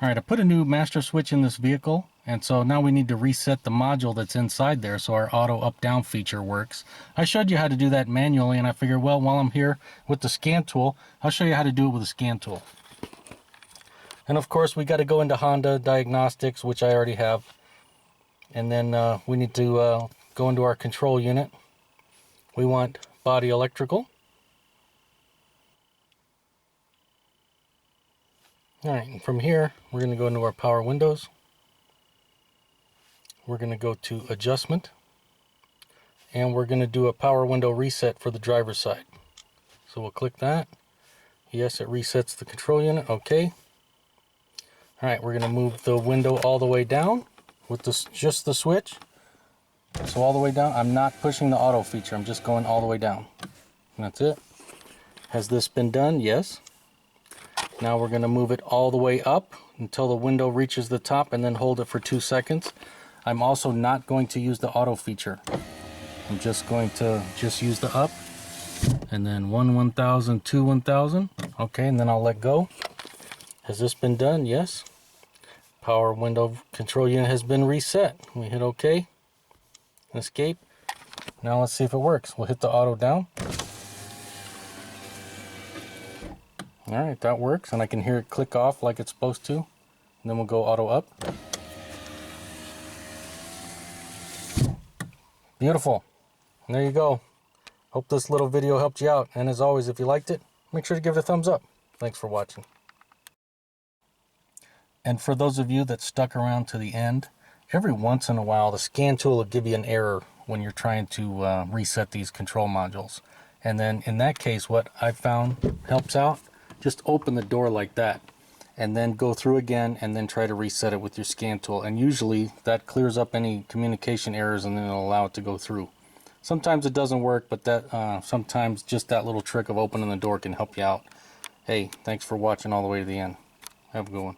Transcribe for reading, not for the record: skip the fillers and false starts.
Alright, I put a new master switch in this vehicle, and so now we need to reset the module that's inside there so our auto up-down feature works. I showed you how to do that manually, and I figured, well, while I'm here with the scan tool, I'll show you how to do it with the scan tool. And of course, we got to go into Honda Diagnostics, which I already have. And then we need to go into our control unit. We want body electrical. Alright, and from here, we're going to go into our power windows. We're going to go to adjustment. And we're going to do a power window reset for the driver's side. So we'll click that. Yes, it resets the control unit. Okay. Alright, we're going to move the window all the way down with this, just the switch. So all the way down. I'm not pushing the auto feature. I'm just going all the way down. And that's it. Has this been done? Yes. Now we're going to move it all the way up until the window reaches the top and then hold it for 2 seconds. I'm also not going to use the auto feature. I'm just going to use the up and then 1,000, 2, 1,000. Okay, and then I'll let go. Has this been done? Yes. Power window control unit has been reset. We hit OK. Escape. Now let's see if it works. We'll hit the auto down. Alright, that works, and I can hear it click off like it's supposed to. And then we'll go auto up. Beautiful. And there you go. Hope this little video helped you out. And as always, if you liked it, make sure to give it a thumbs up. Thanks for watching. And for those of you that stuck around to the end, every once in a while the scan tool will give you an error when you're trying to reset these control modules. And then in that case, what I found helps out, just open the door like that and then go through again and then try to reset it with your scan tool, and usually that clears up any communication errors and then it'll allow it to go through. Sometimes it doesn't work, but that sometimes just that little trick of opening the door can help you out. Hey, thanks for watching all the way to the end. Have a good one.